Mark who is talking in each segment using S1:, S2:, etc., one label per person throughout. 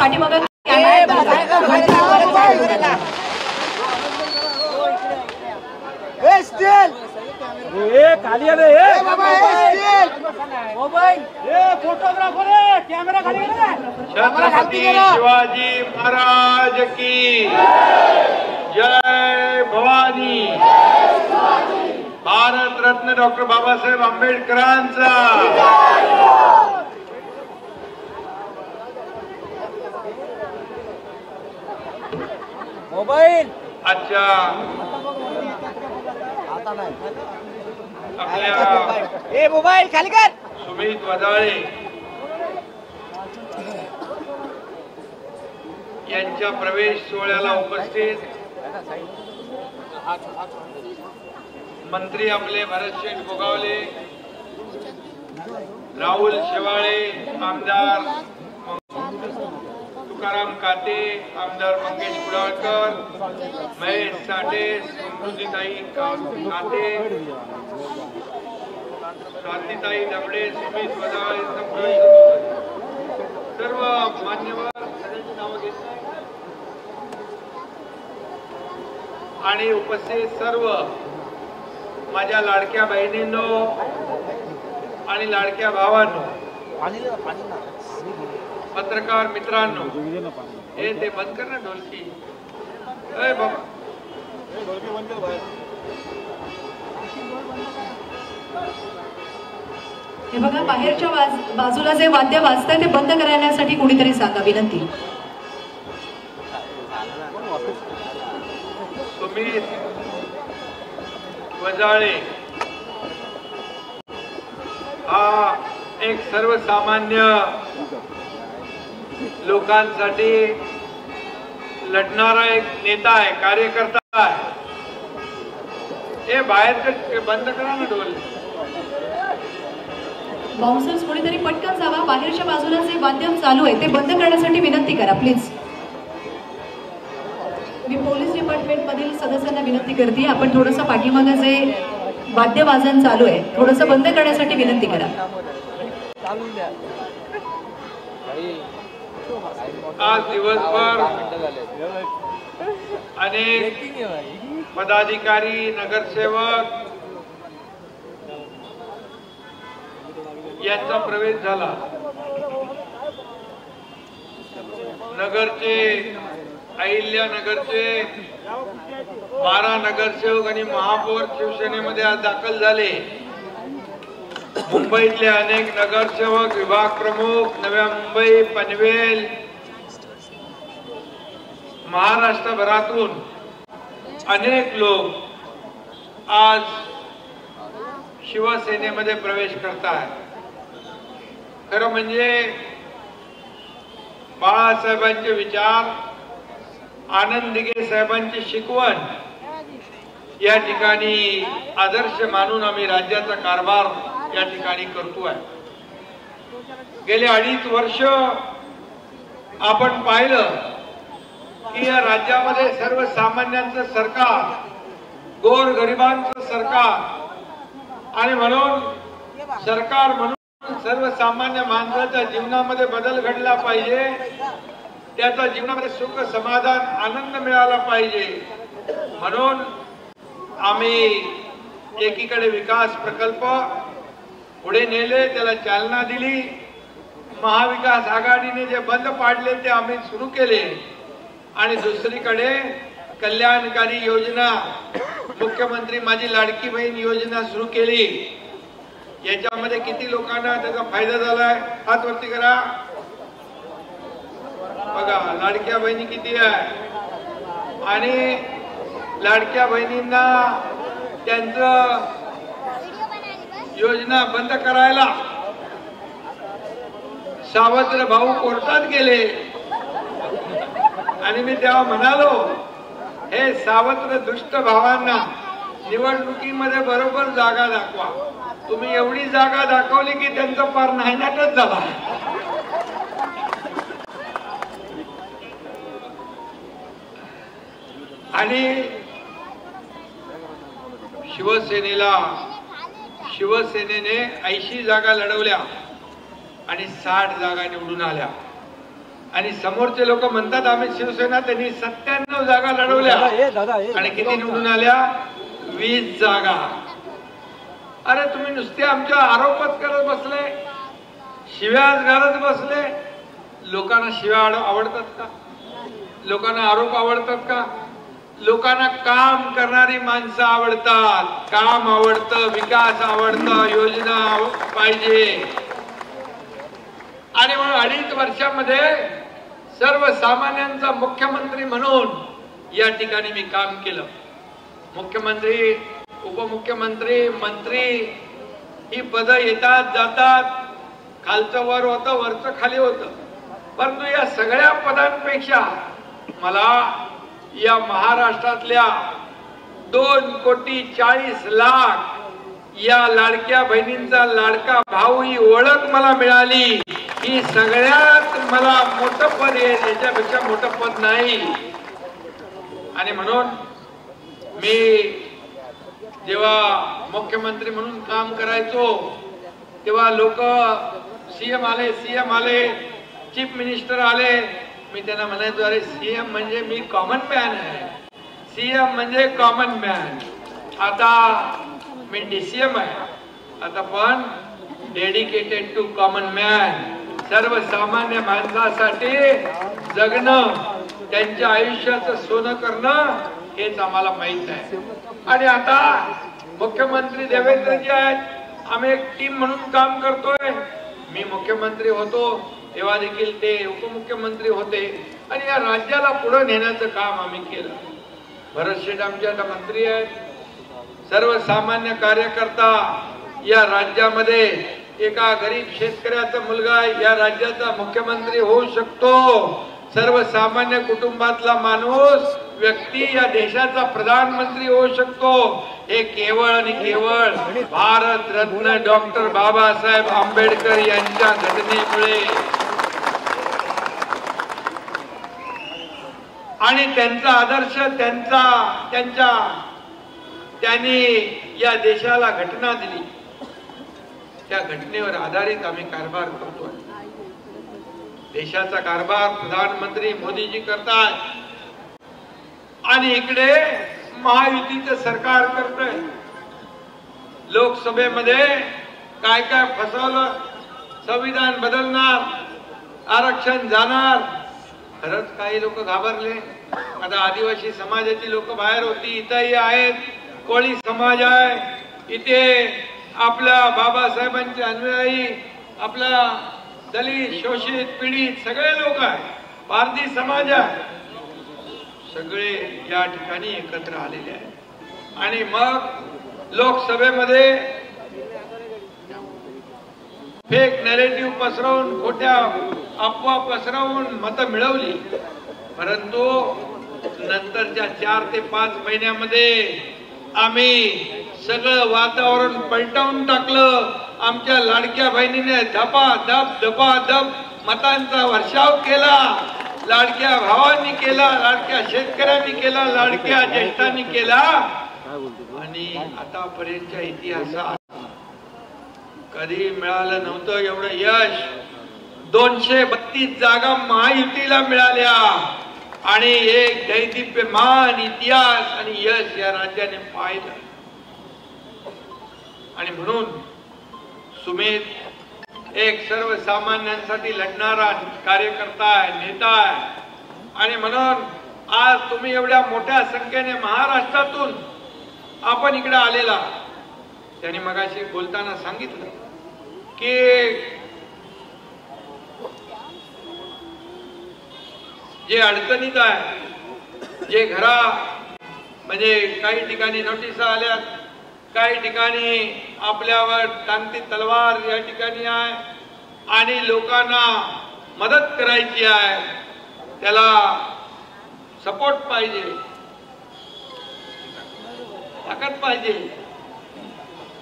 S1: पाठीमागे
S2: छत्रपती शिवाजी महाराज की जय भवानी। भारत रत्न डॉक्टर बाबासाहेब आंबेडकरांचा
S3: मोबाईल
S2: आजच्या आपल्या
S3: मोबाईल खाली कर
S2: सुमित वजाळे यांच्या प्रवेश सोहळ्याला उपस्थित मंत्री आपले भरतशेठ गोगावले, राहुल शेवाळे, आमदार तुकाराम काते, आमदार मंगेश कुडाळकर, महेश साठे, समृद्धीताई काते, स्वातीताई दबडे, सुमित वजाळे, सर्व मान्यवर नाव घेत आणि उपस्थित सर्व माझ्या लाडक्या बहिणींनो आणि लाडक्या भावांनो, पत्रकार मित्रांनो, हे ते बंद कर ना ढोलकी, अरे बाबा
S1: हे बघा बाहेरच्या बाजूला जे वाद्य वाजतंय ते बंद करण्यासाठी कोणीतरी सांगा, विनंती।
S2: सुमित वजाळे हा एक सर्वसामान्य लोकांसाठी लढणारा एक नेता आहे, कार्यकर्ता आहे। हे बाहेर बंद करा ना ढोल।
S1: बाउन्सर्स कोणीतरी पटकन जावा, बाहेरच्या बाजूला जे वाद्य चालू आहे ते बंद करण्यासाठी विनंती करा प्लीज। मी पोलीस डिपार्टमेंट मधील सदस्यांना विनंती करते, आपण थोडंसं पाठीमागे जे वाद्यवादन चालू आहे थोडंसं बंद करण्यासाठी विनंती करा।
S2: आज दिवसभर अनेक पदाधिकारी, नगरसेवक यांचा प्रवेश झाला। नगरचे, अहिल्यानगरचे 12 नगरसेवक आणि महापौर शिवसेनेमध्ये आज दाखल झाले। मुंबईतले अनेक नगरसेवक, विभाग प्रमुख, नव्या मुंबई, पनवेल, महाराष्ट्रभरातून अनेक लोक आज शिवसेनेमध्ये प्रवेश करतात। खरं म्हणजे बाळासाहेबांचे विचार, आनंद दिघे साहेबांची शिकवण या ठिकाणी आदर्श मानून आम्ही राज्याचा कारभार या ठिकाणी करतोय। गेले 2.5 वर्ष आपण पाहिलं की या राज्यामध्ये सर्वसामान्यांचं सरकार, गोरगरिबांचं सरकार, आणि म्हणून सरकार म्हणून सर्वसामान्य माणसाच्या जीवनामध्ये बदल घडला पाहिजे, त्याच्या जीवनामध्ये सुख, समाधान, आनंद मिळाला पाहिजे। म्हणून आम्ही एकीकडे विकास प्रकल्प पुढे नेले, त्याला चालना दिली। महाविकास आघाडीने जे बंद पाडले ते आम्ही सुरू केले, आणि दुसरीकडे कल्याणकारी योजना, मुख्यमंत्री माझी लाडकी बहीण योजना सुरू केली। याच्यामध्ये किती लोकांना त्याचा फायदा झालाय? हात वरती करा बघा, लाडक्या बहिणी किती आहे। आणि लाडक्या बहिणींना त्यांचं योजना बंद करायला सावत्र भाऊ कोर्टात गेले, आणि मी तेव्हा म्हणालो, हे सावत्र दुष्ट भावांना निवडणुकीमध्ये बरोबर जागा दाखवा। तुम्ही एवढी जागा दाखवली की त्यांचं फार नायनाटच झाला। आणि शिवसेनेने 80 जागा लढवल्या आणि 60 जागा निवडून आल्या। आणि समोरचे लोक म्हणतात आम्ही शिवसेना, त्यांनी 97 जागा लढवल्या आणि किती निवडून आल्या? 20 जागा. अरे तुम्ही नुसते आमच्या आरोपच करत बसले, शिव्याच घालत बसले. लोकांना शिव्या आवडतात का? लोकांना आरोप आवडतात का? लोकांना काम करणारी माणसं आवडतात, काम आवडतं, विकास आवडतं, योजना पाहिजे. आणि म्हणून 2.5 वर्षामध्ये सर्वसामान्यांचा मुख्यमंत्री म्हणून या ठिकाणी मी काम केलं. मुख्यमंत्री, उपमुख्यमंत्री, मंत्री ही पदं येतात जातात, खालचं वर होतं, वरचं खाली होतं. परंतु या सगळ्या पदांपेक्षा मला या महाराष्ट्रातल्या 2,40,00,000 या लाडक्या बहिणींचा लाडका भाऊ ही ओळख मला मिळाली. ही सगळ्यात मला मोठं पद आहे, याच्यापेक्षा मोठं पद नाही. आणि म्हणून मी जेव्हा मुख्यमंत्री म्हणून काम करायचो तेव्हा लोक सीएम आले, चीफ मिनिस्टर आले, मी त्यांना म्हणायचो अरे सीएम म्हणजे मी कॉमन मॅन आहे, सीएम म्हणजे कॉमन मॅन. आता मी डीसीएम आहे, आता पण डेडिकेटेड टू कॉमन मॅन. सर्वसामान्य माणसासाठी जगणं, त्यांच्या आयुष्याचं सोनं करणं हेच आम्हाला माहित आहे. आणि आता मुख्यमंत्री देवेंद्रजी आहेत, आम्ही एक टीम म्हणून काम करतोय. मी मुख्यमंत्री होतो तेव्हा देखील ते उपमुख्यमंत्री होते आणि या राज्याला पुढे नेण्याचं काम आम्ही केलं. भरत शेठ आमचे आता मंत्री आहेत. सर्वसामान्य कार्यकर्ता या राज्यामध्ये, एका गरीब शेतकऱ्याचा मुलगा या राज्याचा मुख्यमंत्री होऊ शकतो. सर्वसामान्य कुटुंबातला माणूस, व्यक्ती या देशाचा प्रधानमंत्री होऊ शकतो. हे केवळ आणि केवळ भारत रत्न डॉक्टर बाबासाहेब आंबेडकर यांच्या घटनेमुळे आणि त्यांचा आदर्श, त्यांनी या देशाला घटना दिली, त्या घटनेवर आधारित आम्ही कारभार करतोय. देशाचा कारभार प्रधानमंत्री मोदीजी करतात आणि इकडे महायुतीचं सरकार करतंय. लोकसभेमध्ये काय काय फसवलं, संविधान बदलणार, आरक्षण जाणार. खरंच काही लोक घाबरले. आता आदिवासी समाजाची लोक बाहेर होती, इथंही आहेत. कोळी समाज आहे इथे, आपल्या बाबासाहेबांचे अनुयायी, आपला दलित, शोषित, पीडित सगळे लोक आहेत. पारधी समाज आहे, सगळे या ठिकाणी एकत्र आलेले आहेत. आणि मग लोकसभेमध्ये फेक नॅरेटिव्ह पसरवून, खोट्या अफवा पसरवून मतं मिळवली. परंतु नंतरच्या 4 ते 5 महिन्यामध्ये आम्ही सगळं वातावरण पलटवून टाकलं. आमच्या लाडक्या बहिणीने धपाधप मतांचा वर्षाव केला. लाडक्या भावांनी केला, लाडक्या शेतकऱ्यांनी केला, लाडक्या ज्येष्ठांनी केला. आणि आतापर्यंतच्या इतिहासात कधी मिळालं नव्हतं एवढं यश. 232 जागा महायुतीला मिळाल्या आणि एक दैदिप्यमान इतिहास आणि यश या राज्याने पाहिलं. आणि म्हणून सुमित एक सर्वसामान्यांसाठी लढणारा कार्यकर्ता आहे, नेता आहे. आणि म्हणून आज तुम्ही एवढ्या मोठ्या संख्येने महाराष्ट्रातून आपण इकडे आलेला. त्यांनी मगाशी बोलताना सांगितलं की जे अडचणीत आहे, जे घरा म्हणजे काही ठिकाणी नोटिसा आल्यात, काही ठिकाणी आपल्यावर टांगती तलवार या ठिकाणी आहे आणि लोकांना मदत करायची आहे, त्याला सपोर्ट पाहिजे, ताकद पाहिजे.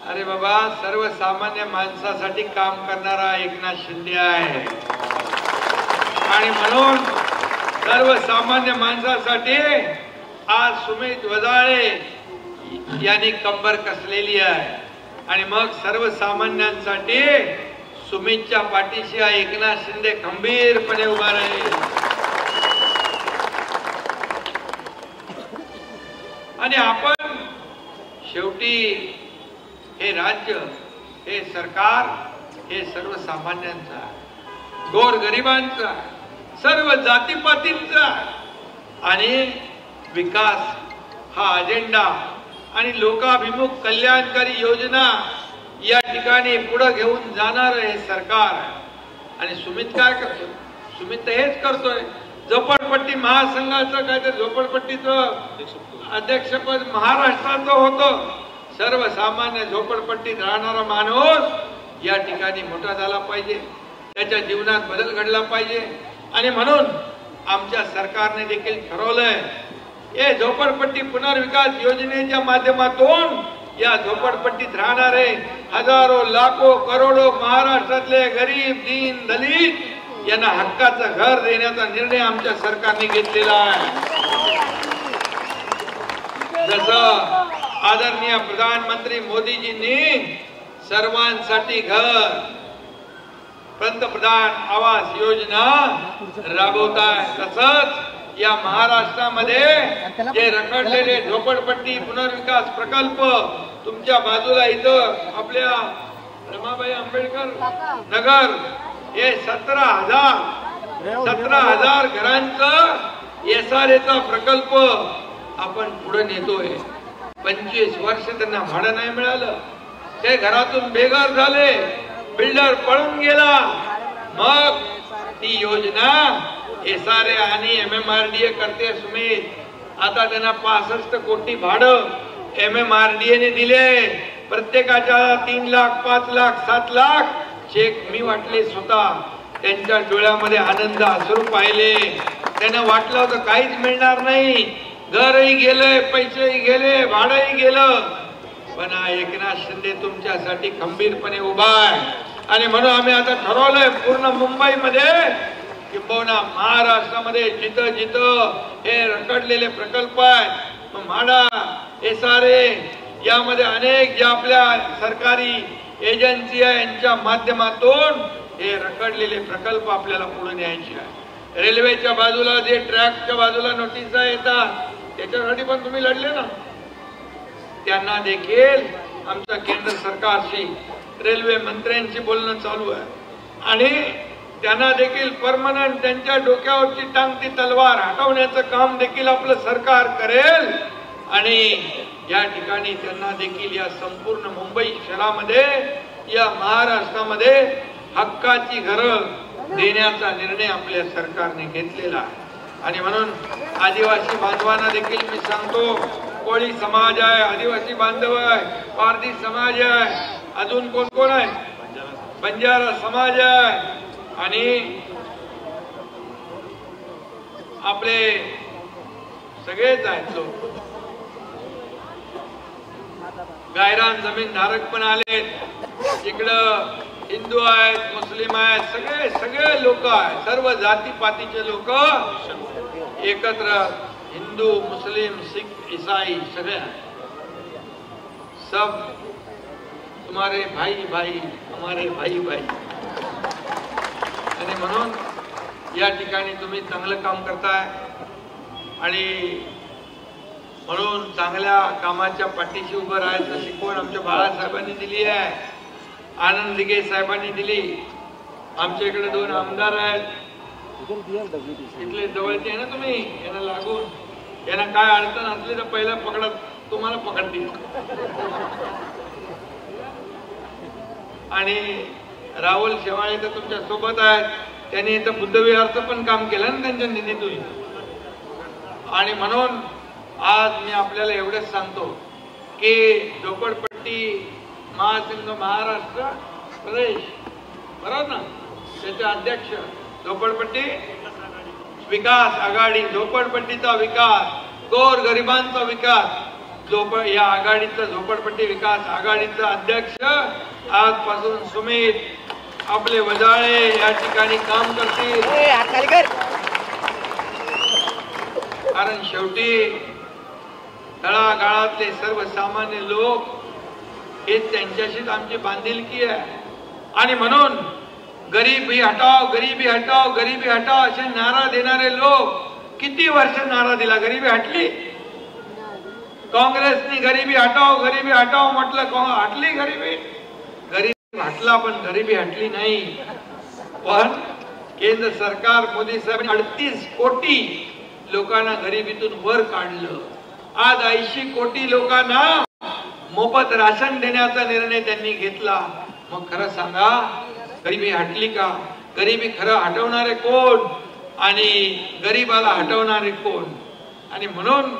S2: अरे बाबा, सर्वसामान्य माणसासाठी काम करणारा एकनाथ शिंदे आहे. आणि म्हणून सर्वसामान्य माणसासाठी आज सुमित वजाळे यांनी कंबर कसलेली आहे. आणि मग सर्वसामान्यांसाठी सुमितच्या पाठीशी एकनाथ शिंदे खंबीरपणे उभा राहील आणि आपण शेवटी हे राज्य, हे सरकार, हे सर्वसामान्यांचा, गोरगरिबांचा, सर्व जातीपातींचा आणि विकास हा अजेंडा आणि लोकाभिमुख कल्याणकारी योजना या ठिकाणी पुढे घेऊन जाणार हे सरकार आहे. आणि सुमित काय करतो? सुमित हेच करतोय. झोपडपट्टी महासंघाचं काय तर झोपडपट्टीचं अध्यक्षपद महाराष्ट्राचं होतं. सर्वसामान्य झोपडपट्टीत राहणारा माणूस या ठिकाणी मोठा झाला पाहिजे, त्याच्या जीवनात बदल घडला पाहिजे. आणि म्हणून आमच्या सरकारने देखील ठरवलंय हे झोपडपट्टी पुनर्विकास योजनेच्या माध्यमातून या झोपडपट्टीत राहणारे हजारो लाखो करोडो महाराष्ट्रातले गरीब दीन दलित यांना हक्काचं घर देण्याचा निर्णय आमच्या सरकारने घेतलेला आहे. जसं आदरणीय प्रधानमंत्री मोदीजींनी सर्वांसाठी घर, पंतप्रधान आवास योजना राबवताय, तसंच या महाराष्ट्रामध्ये जे रखडलेले झोपडपट्टी पुनर्विकास प्रकल्प तुमच्या बाजूला इथं आपल्या रमाबाई आंबेडकर नगर हे 17,000 घरांचं SRA प्रकल्प आपण पुढे नेतोय. 25 वर्ष त्यांना भाडं नाही मिळालं, ते घरातून बेघर झाले, बिल्डर पळून गेला. मग ती योजना SRA आणि MMRDA करते सुमित. आता त्यांना 65 कोटी भाडं MMRDA ने दिले. प्रत्येकाच्या 3 लाख 5 लाख 7 लाख चेक मी वाटले स्वतः. त्यांच्या डोळ्यामध्ये आनंद अश्रू पाहिले. त्यांना वाटलं होतं काहीच मिळणार नाही, घरही गेले, पैसेही गेले, भाडंही गेलं. पण एकनाथ शिंदे तुमच्यासाठी खंबीरपणे उभा आहे. आणि म्हणून आम्ही आता ठरवलंय पूर्ण मुंबईमध्ये किंबहुना महाराष्ट्रामध्ये जिथं जिथं हे रखडलेले प्रकल्प आहेत, म्हाडा, SRA यामध्ये अनेक ज्या आपल्या सरकारी एजन्सी आहे यांच्या माध्यमातून हे रखडलेले प्रकल्प आपल्याला पुढे न्यायचे आहे. रेल्वेच्या बाजूला जे ट्रॅकच्या बाजूला नोटिसा येतात त्याच्यासाठी पण तुम्ही लढले ना, त्यांना देखील आमच्या केंद्र सरकारशी रेल्वे मंत्र्यांशी बोलणं चालू आहे आणि त्यांना देखील परमनंट त्यांच्या डोक्यावरची टांगती तलवार हटवण्याचं काम देखील आपलं सरकार करेल. आणि या ठिकाणी त्यांना देखील या संपूर्ण मुंबई शहरामध्ये या महाराष्ट्रामध्ये हक्काची घरं देण्याचा निर्णय आपल्या सरकारने घेतलेला आहे. आणि म्हणून आदिवासी बांधवांना देखील मी सांगतो, कोळी समाज आहे, आदिवासी बांधव आहे, पारधी समाज आहे, अजून कोण कोण आहे, बंजारा समाज आहे आणि आपले सगळेच आहेत लोक. गायरान जमीन धारक पण आलेत, इकडं हिंदू आहेत, मुस्लिम आहेत, सगळे सगळे लोक आहेत, सर्व जातीपातीचे लोक एकत्र, हिंदू मुस्लिम सिख ईसाई सगळे सब तुम्हारे भाई भाई हमारे भाई भाई. आणि म्हणून या ठिकाणी तुम्ही चांगलं काम करताय आणि म्हणून चांगल्या कामाच्या पाठीशी उभं राहायचं शिकवण आमच्या बाळासाहेबांनी दिली आहे, आनंद दिघे साहेबांनी दिली. आमच्या इकडे 2 आमदार आहेत, इथले जवळचे आहे ना तुम्ही, यांना लागून यांना काय अडचण असली तर पहिला पकडत तुम्हाला पकडतील. आणि राहुल शेवाळे तर तुमच्या सोबत आहेत, त्यांनी इथं बुद्धविहारचं पण काम केलं ना त्यांच्या निधीतून. आणि म्हणून आज मी आपल्याला एवढंच सांगतो की झोपडपट्टी महासंघ महाराष्ट्र प्रदेश बरोबर ना, त्याचे अध्यक्ष झोपडपट्टी विकास आघाडी, झोपडपट्टीचा विकास, गोरगरिबांचा विकास, या आघाडीचा झोपडपट्टी विकास आघाडीचा अध्यक्ष आजपासून सुमित आपले वजाळे या ठिकाणी काम करतील. कारण शेवटी तळागाळातले सर्वसामान्य लोक हे त्यांच्याशीच आमची बांधिलकी आहे. आणि म्हणून गरीबी हटाओ, गरीबी हटाओ, गरीबी हटाओ असे नारा देणारे लोक किती वर्ष नारा दिला? गरीबी हटली? काँग्रेसनी गरीबी हटाओ, गरीबी हटाओ म्हटलं, हटली गरीबी? गरीबी हटला पण गरीबी हटली नाही. पण केंद्र सरकार मोदी साहेबांनी 38 कोटी लोकांना गरिबीतून वर काढलं. आज 80 कोटी लोकांना मोफत राशन देण्याचा निर्णय त्यांनी घेतला. मग खरं सांगा, गरिबी हटली का? गरिबी खरं हटवणारे कोण आणि गरीबाला हटवणारे कोण? आणि म्हणून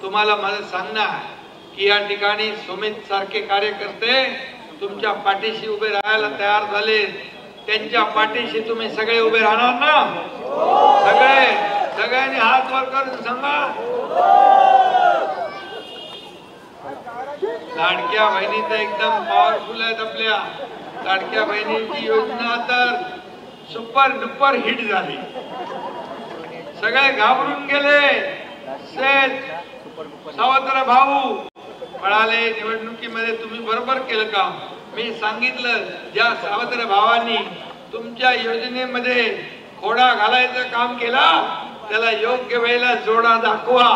S2: तुम्हाला माझं सांगणं आहे की या ठिकाणी सुमित सारखे कार्यकर्ते तुमच्या पाठीशी उभे राहायला तयार झाले. त्यांच्या पाठीशी तुम्ही सगळे उभे राहणार ना? सगळ्यांनी हात वर करून सांगा. लाडक्या बहिणी तर एकदम पॉवरफुल आहेत. आपल्या लाडक्या बहिणीची योजना तर सुपर डुपर हिट झाली. सगळे घाबरून गेले. सावत्र भाऊ म्हणाले, निवडणुकीमध्ये तुम्ही बरोबर केलं का? मी सांगितलं, ज्या सावत्र भावांनी तुमच्या योजनेमध्ये खोडा घालायचं काम केला त्याला योग्य वेळेला जोडा दाखवा.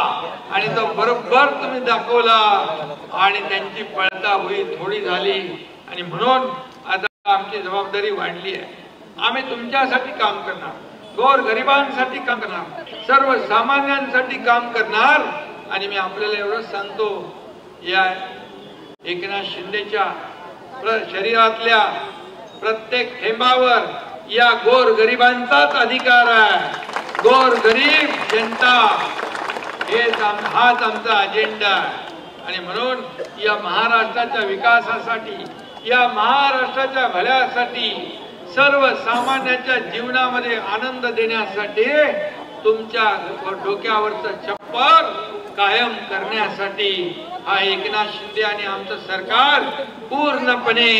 S2: आणि तो बरोबर तुम्ही दाखवला आणि त्यांची पळताभुई थोडी झाली. आणि म्हणून आता आमची जबाबदारी वाढली आहे. आम्ही तुमच्यासाठी काम करणार, गोर गरिबांसाठी काम करणार, सर्वसामान्यांसाठी काम करणार. आणि मी आपल्याला एवढंच सांगतो, या एकनाथ शिंदेच्या शरीरातल्या प्रत्येक थेंबावर या गोर गरिबांचाच अधिकार आहे. गोर गरीब जनता हाच आमचा अजेंडा आहे. आणि म्हणून या महाराष्ट्राच्या विकासासाठी, या महाराष्ट्राच्या भल्यासाठी, सर्वसामान्यांच्या जीवनामध्ये आनंद देण्यासाठी, तुमच्या डोक्यावरचं छप्पर कायम करण्यासाठी हा एकनाथ शिंदे आणि आमचं सरकार पूर्णपणे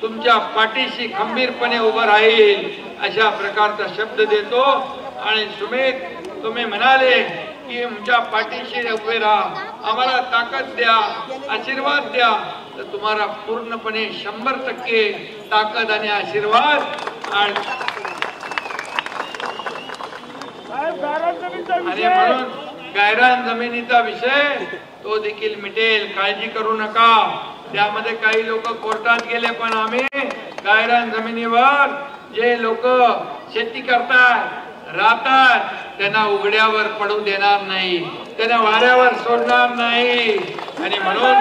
S2: तुमच्या पाठीशी खंबीरपणे उभं राहील अशा प्रकारचा शब्द देतो. आणि सुमित, तुम्ही म्हणाले की आमच्या पाठीशी उभे राहा, आम्हाला ताकद द्या, आशीर्वाद द्या, तर तुम्हाला पूर्णपणे 100% ताकद आणि आशीर्वाद आणि म्हणून गायरान जमिनीचा विषय तो देखील मिटेल. काळजी करू नका. त्यामध्ये काही लोक कोर्टात गेले, पण आम्ही गायरान जमिनीवर जे लोक शेती करतात, राहतात, त्यांना उघड्यावर पडू देणार नाही, त्यांना वाऱ्यावर सोडणार नाही. आणि म्हणून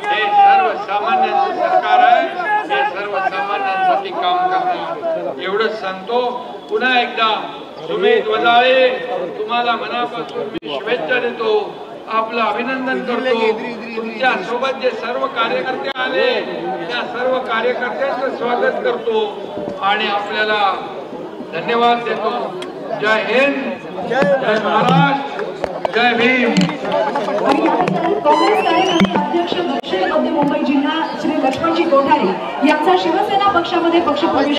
S2: हे सर्वसामान्यांचं सरकार आहे, हे सर्वसामान्यांसाठी काम करणार. एवढंच सांगतो. पुन्हा एकदा सुमित वजाळे, तुम्हाला मनापासून मी शुभेच्छा देतो, आपलं अभिनंदन करतो. तुमच्या सोबत जे सर्व कार्यकर्ते आले त्या सर्व कार्यकर्त्यांचं स्वागत करतो आणि आपल्याला धन्यवाद देतो. जय हिंद, जय महाराष्ट्र, जय भीम.
S1: काँग्रेस कार्यकारी अध्यक्ष दक्षिण मध्य मुंबई जिल्हा श्री लक्ष्मणजी कोठारी यांचा शिवसेना पक्षामध्ये पक्षप्रवेश